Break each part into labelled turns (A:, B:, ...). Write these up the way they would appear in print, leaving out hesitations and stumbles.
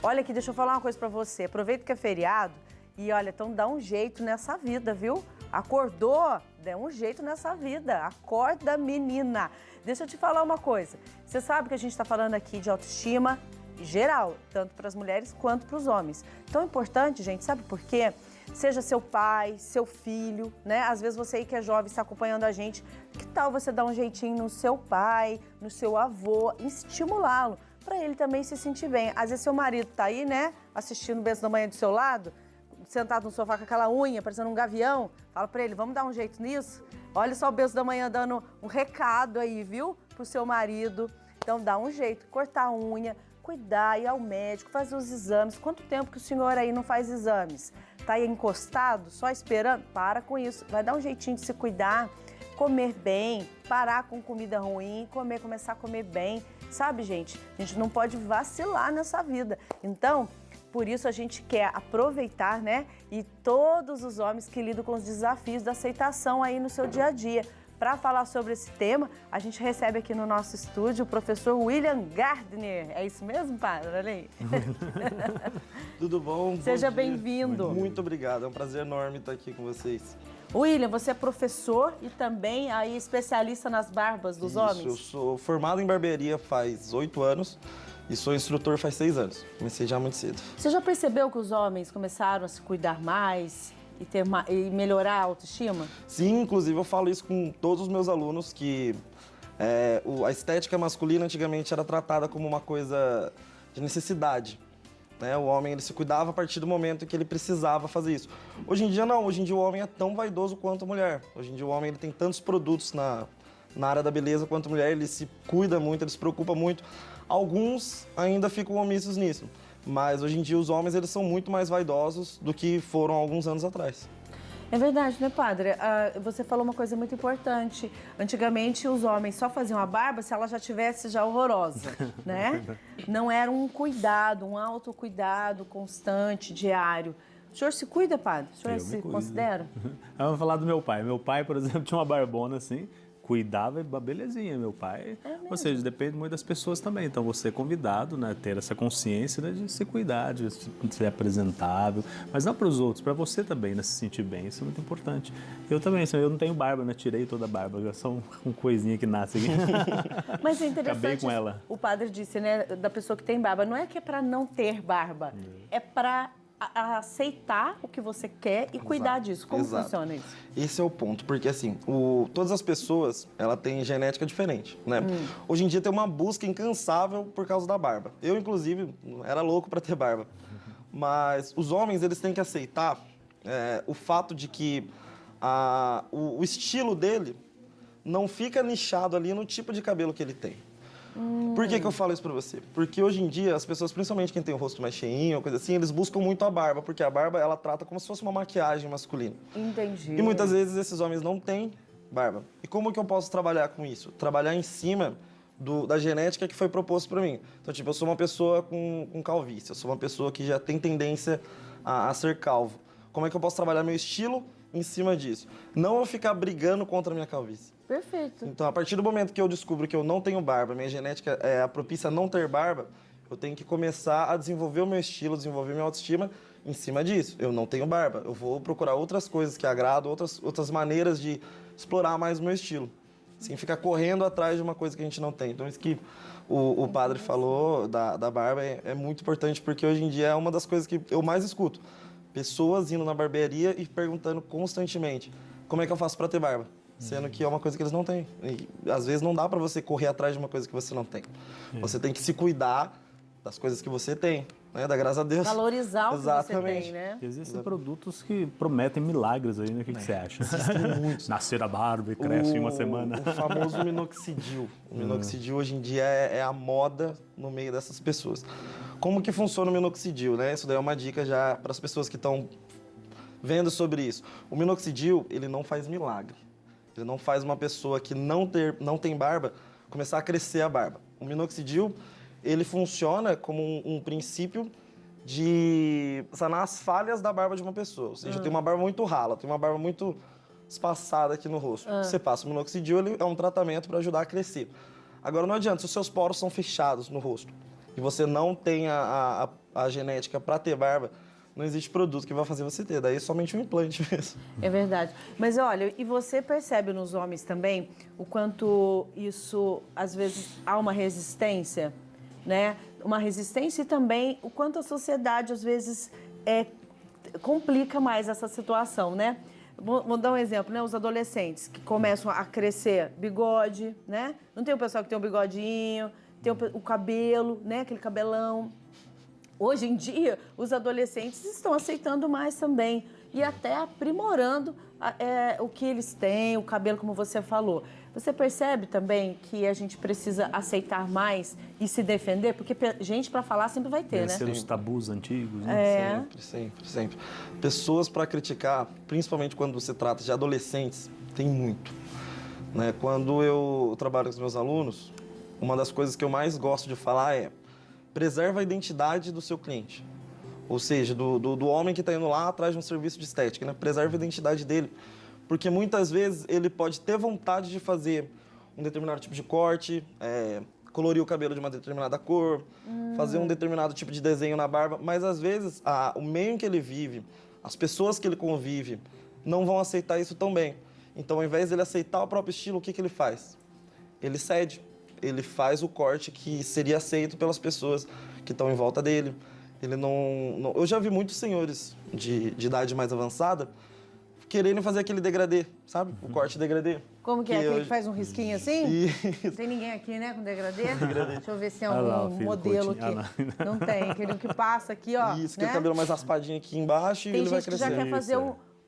A: Olha aqui, deixa eu falar uma coisa pra você. Aproveita que é feriado e olha, então dá um jeito nessa vida, viu? Acordou, dá um jeito nessa vida. Acorda, menina. Deixa eu te falar uma coisa. Você sabe que a gente tá falando aqui de autoestima geral, tanto para as mulheres quanto para os homens. Então é importante, gente, sabe por quê? Seja seu pai, seu filho, né? Às vezes você aí que é jovem está acompanhando a gente, que tal você dar um jeitinho no seu pai, no seu avô, estimulá-lo, para ele também se sentir bem. Às vezes seu marido tá aí, né, assistindo o Berço da Manhã do seu lado, sentado no sofá com aquela unha, parecendo um gavião, fala para ele, vamos dar um jeito nisso? Olha só o Berço da Manhã dando um recado aí, viu, pro seu marido. Então dá um jeito, cortar a unha, cuidar, ir ao médico, fazer os exames. Quanto tempo que o senhor aí não faz exames? Tá aí encostado, só esperando? Para com isso, vai dar um jeitinho de se cuidar, comer bem, parar com comida ruim, começar a comer bem. Sabe, gente? A gente não pode vacilar nessa vida. Então, por isso a gente quer aproveitar, né? E todos os homens que lidam com os desafios da aceitação aí no seu dia a dia. Para falar sobre esse tema, a gente recebe aqui no nosso estúdio o professor William Gardner. É isso mesmo, padre? Olha aí.
B: Tudo bom?
A: Seja bem-vindo.
B: Muito obrigado, é um prazer enorme estar aqui com vocês.
A: William, você é professor e também aí especialista nas barbas dos homens?
B: Eu sou formado em barbearia faz 8 anos e sou instrutor faz 6 anos. Comecei já muito cedo.
A: Você já percebeu que os homens começaram a se cuidar mais e melhorar a autoestima?
B: Sim, inclusive eu falo isso com todos os meus alunos, que a estética masculina antigamente era tratada como uma coisa de necessidade. Né? O homem ele se cuidava a partir do momento que ele precisava fazer isso. Hoje em dia não, hoje em dia o homem é tão vaidoso quanto a mulher. Hoje em dia o homem ele tem tantos produtos na área da beleza quanto a mulher, ele se cuida muito, ele se preocupa muito. Alguns ainda ficam omissos nisso. Mas hoje em dia os homens eles são muito mais vaidosos do que foram alguns anos atrás.
A: É verdade, né, padre? Você falou uma coisa muito importante. Antigamente os homens só faziam a barba se ela já tivesse já horrorosa, né? Não era um cuidado, um autocuidado constante, diário. O senhor se cuida, padre? O senhor se considera?
C: Eu vou falar do meu pai. Meu pai, por exemplo, tinha uma barbona assim, cuidava, belezinha, meu pai. Ou seja, depende muito das pessoas também. Então, você é convidado, né, ter essa consciência, né, de se cuidar, de ser apresentável. Mas não para os outros, para você também, né, se sentir bem. Isso é muito importante. Eu também, assim, eu não tenho barba, né? Tirei toda a barba. Eu sou uma coisinha que nasce aqui.
A: Mas é interessante.
C: Acabei com ela.
A: O padre disse, né, da pessoa que tem barba. Não é que é para não ter barba. É para aceitar o que você quer e cuidar disso. Como funciona isso?
B: Esse é o ponto, porque assim, todas as pessoas, ela tem genética diferente, né? Hoje em dia tem uma busca incansável por causa da barba. Eu, inclusive, era louco para ter barba. Mas os homens, eles têm que aceitar o fato de que o estilo dele não fica nichado ali no tipo de cabelo que ele tem. Por que eu falo isso pra você? Porque hoje em dia, as pessoas, principalmente quem tem o rosto mais cheinho, coisa assim, eles buscam muito a barba, porque a barba, ela trata como se fosse uma maquiagem masculina.
A: Entendi.
B: E muitas vezes esses homens não têm barba. E como que eu posso trabalhar com isso? Trabalhar em cima da genética que foi proposto pra mim. Então, tipo, eu sou uma pessoa com calvície, eu sou uma pessoa que já tem tendência a ser calvo. Como é que eu posso trabalhar meu estilo em cima disso? Não eu ficar brigando contra a minha calvície.
A: Perfeito.
B: Então, a partir do momento que eu descubro que eu não tenho barba, minha genética é propícia a não ter barba, eu tenho que começar a desenvolver o meu estilo, desenvolver minha autoestima em cima disso. Eu não tenho barba, eu vou procurar outras coisas que agradam, outras maneiras de explorar mais o meu estilo. Sem ficar correndo atrás de uma coisa que a gente não tem. Então, isso que o padre falou da barba é muito importante, porque hoje em dia é uma das coisas que eu mais escuto. Pessoas indo na barbearia e perguntando constantemente, como é que eu faço para ter barba? Sendo que é uma coisa que eles não têm. E, às vezes não dá para você correr atrás de uma coisa que você não tem. Você tem que se cuidar das coisas que você tem, né? Da graça a Deus.
A: Valorizar o que você tem, né?
C: Existem produtos que prometem milagres aí, né? O que você acha?
B: Existem muitos.
C: Nascer a barba e cresce em uma semana.
B: O famoso minoxidil. O minoxidil hoje em dia é a moda no meio dessas pessoas. Como que funciona o minoxidil, né? Isso daí é uma dica já para as pessoas que estão vendo sobre isso. O minoxidil, ele não faz milagre. Ele não faz uma pessoa que não tem barba começar a crescer a barba. O minoxidil, ele funciona como um princípio de sanar as falhas da barba de uma pessoa. Ou seja, tem uma barba muito rala, tem uma barba muito espaçada aqui no rosto. Você passa o minoxidil, ele é um tratamento para ajudar a crescer. Agora, não adianta, se os seus poros são fechados no rosto e você não tem a genética para ter barba, não existe produto que vai fazer você ter, daí é somente um implante mesmo.
A: É verdade. Mas olha, e você percebe nos homens também o quanto isso, às vezes, há uma resistência, né? Uma resistência e também o quanto a sociedade, às vezes, complica mais essa situação, né? Vou dar um exemplo, né? Os adolescentes que começam a crescer bigode, né? Não tem o pessoal que tem o bigodinho, tem o cabelo, né? Aquele cabelão. Hoje em dia, os adolescentes estão aceitando mais também e até aprimorando o que eles têm, o cabelo, como você falou. Você percebe também que a gente precisa aceitar mais e se defender? Porque gente para falar sempre vai ter, né?
C: Ser os tabus antigos, né?
B: Sempre. Pessoas para criticar, principalmente quando se trata de adolescentes, tem muito. Né? Quando eu trabalho com os meus alunos, uma das coisas que eu mais gosto de falar é: preserva a identidade do seu cliente. Ou seja, do homem que está indo lá atrás de um serviço de estética, né? Preserva a identidade dele. Porque muitas vezes ele pode ter vontade de fazer um determinado tipo de corte, colorir o cabelo de uma determinada cor, fazer um determinado tipo de desenho na barba, mas às vezes o meio em que ele vive, as pessoas que ele convive, não vão aceitar isso tão bem. Então, ao invés de ele aceitar o próprio estilo, o que ele faz? Ele cede. Ele faz o corte que seria aceito pelas pessoas que estão em volta dele. Ele não... Eu já vi muitos senhores de idade mais avançada querendo fazer aquele degradê, sabe? O corte degradê.
A: Como que é? Aquele que faz um risquinho assim?
B: Isso.
A: Tem ninguém aqui, né, com degradê? Deixa eu ver se tem algum
C: lá, filho,
A: modelo
C: curtinho.
A: aqui. Não tem. Aquele que passa aqui, ó.
B: Isso, que
A: né?
B: é o cabelo mais raspadinho aqui embaixo e
A: Tem
B: ele vai
A: gente que
B: crescendo.
A: já quer fazer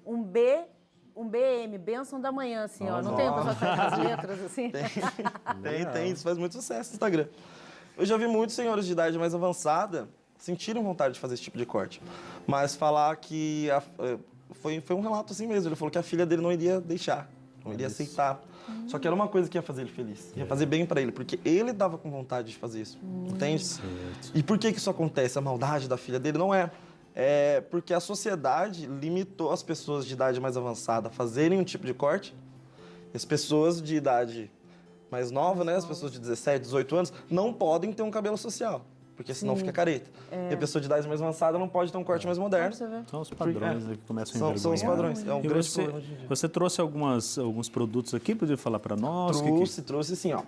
A: um BM, Bênção da Manhã, assim, ó. Não tem o pessoal que faz as letras, assim?
B: Tem. Isso faz muito sucesso no Instagram. Eu já vi muitos senhores de idade mais avançada sentirem vontade de fazer esse tipo de corte. Mas falar que... Foi um relato assim mesmo. Ele falou que a filha dele não iria deixar, não iria aceitar. Só que era uma coisa que ia fazer ele feliz. Ia fazer bem pra ele, porque ele dava com vontade de fazer isso. Entende?
C: Certo.
B: E por que isso acontece? A maldade da filha dele não é. É porque a sociedade limitou as pessoas de idade mais avançada a fazerem um tipo de corte. E as pessoas de idade mais nova, né? As pessoas de 17, 18 anos, não podem ter um cabelo social. Porque senão fica careta. E a pessoa de idade mais avançada não pode ter um corte mais moderno.
C: São os padrões que começam a
B: São os padrões. É um
C: E
B: grande problema
C: você,
B: hoje em dia.
C: você trouxe alguns produtos aqui, podia falar para nós?
B: Trouxe sim, ó.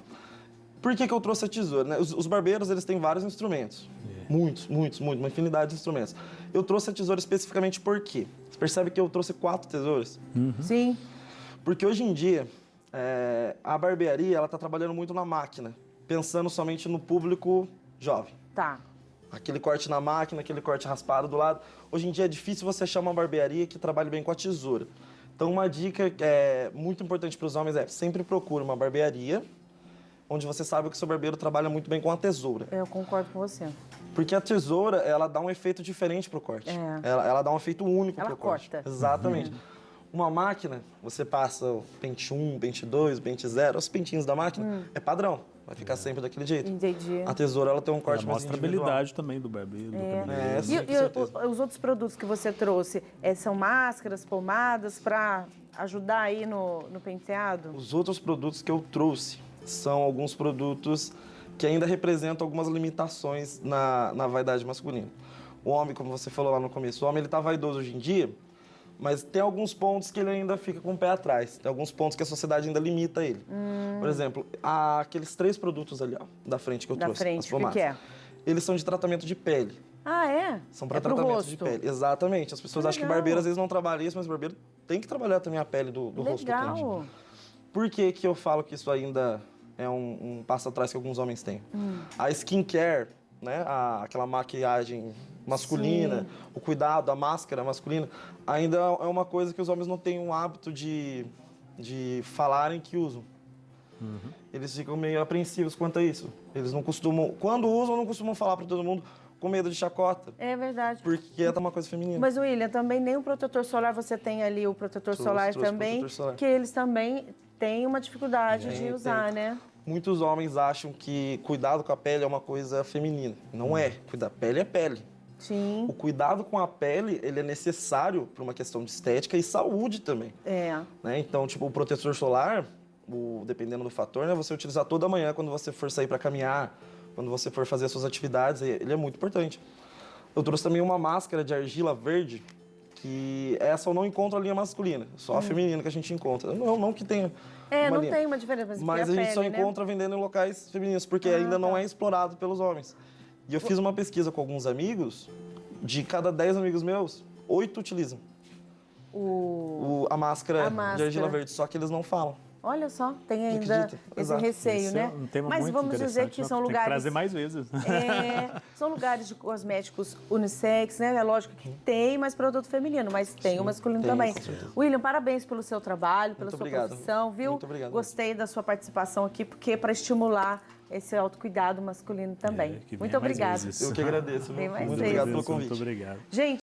B: Por que eu trouxe a tesoura? Né? Os barbeiros, eles têm vários instrumentos. Muitos, uma infinidade de instrumentos. Eu trouxe a tesoura especificamente por quê? Você percebe que eu trouxe 4 tesouras?
A: Sim.
B: Porque hoje em dia, a barbearia, ela tá trabalhando muito na máquina, pensando somente no público jovem.
A: Tá.
B: Aquele corte na máquina, aquele corte raspado do lado. Hoje em dia é difícil você achar uma barbearia que trabalhe bem com a tesoura. Então, uma dica que é muito importante para os homens é sempre procure uma barbearia onde você sabe que o seu barbeiro trabalha muito bem com a tesoura.
A: Eu concordo com você.
B: Porque a tesoura, ela dá um efeito diferente pro corte. Ela dá um efeito único
A: Ela
B: pro corte.
A: corta.
B: Exatamente. Uma máquina, você passa o pente 1, pente 2, pente 0, os pentinhos da máquina, é padrão. Vai ficar sempre daquele jeito.
A: Entendi.
B: A tesoura, ela tem um corte mais
C: Mostra a
B: individual.
C: habilidade também do barbeiro, do cabeleireiro.
B: Sim, com
A: E
B: certeza.
A: os outros produtos que você trouxe, são máscaras, pomadas, para ajudar aí no penteado?
B: Os outros produtos que eu trouxe são alguns produtos que ainda representam algumas limitações na vaidade masculina. O homem, como você falou lá no começo, o homem ele tá vaidoso hoje em dia, mas tem alguns pontos que ele ainda fica com o pé atrás. Tem alguns pontos que a sociedade ainda limita ele. Por exemplo, aqueles 3 produtos ali, ó, da frente que eu
A: Da
B: trouxe.
A: frente,
B: as
A: o
B: pomadas.
A: que é?
B: Eles são de tratamento de pele.
A: Ah, é?
B: São para
A: pro
B: tratamento
A: rosto.
B: de pele. Exatamente. As pessoas acham que
A: legal.
B: barbeiro às vezes não trabalha isso, mas barbeiro tem que trabalhar também a pele do rosto do cliente.
A: Legal.
B: Por que eu falo que isso ainda é um passo atrás que alguns homens têm? A skincare, né? Aquela maquiagem masculina, o cuidado, a máscara masculina, ainda é uma coisa que os homens não têm um hábito de falarem que usam. Eles ficam meio apreensivos quanto a isso. Eles não costumam, quando usam, não costumam falar para todo mundo com medo de chacota,
A: É verdade.
B: porque é uma coisa feminina.
A: Mas, William, também nem o protetor solar, você tem ali o protetor solar
B: trouxe
A: também,
B: protetor solar.
A: que eles também têm uma dificuldade de
B: Tem.
A: usar, né?
B: Muitos homens acham que cuidado com a pele é uma coisa feminina. Não é. Cuidar pele é pele.
A: Sim.
B: O cuidado com a pele, ele é necessário para uma questão de estética e saúde também. Né? Então, tipo, o protetor solar, dependendo do fator, né, você utilizar toda manhã quando você for sair para caminhar, quando você for fazer as suas atividades, ele é muito importante. Eu trouxe também uma máscara de argila verde, que essa eu não encontro a linha masculina, só a feminina que a gente encontra. Não que tenha
A: Não
B: linha,
A: tem uma diferença,
B: mas a gente só encontra vendendo em locais femininos, porque ainda não é explorado pelos homens. E eu fiz uma pesquisa com alguns amigos, de cada 10 amigos meus, 8 utilizam a máscara de argila verde, só que eles não falam.
A: Olha só, tem ainda
B: Acredita?
A: esse
B: Exato.
A: receio,
C: Esse
A: né?
C: é um tema
A: Mas
C: muito
A: vamos dizer
C: interessante,
A: que
C: né?
A: são
C: Tem
A: lugares...
C: que trazer mais vezes.
A: São lugares de cosméticos unissex, né? É lógico que tem mais produto feminino, mas tem o masculino
B: tem,
A: também.
B: com certeza.
A: William, parabéns pelo seu trabalho, pela
B: Muito
A: sua
B: obrigado.
A: profissão, viu?
B: Muito obrigado.
A: Gostei da sua participação aqui, porque é para estimular esse autocuidado masculino também.
C: Que venha
A: Muito
C: mais
A: obrigada.
C: vezes.
B: Eu que agradeço.
A: Tem mais
B: Muito
A: vezes.
B: obrigado pelo convite.
C: Muito obrigado.
A: Gente,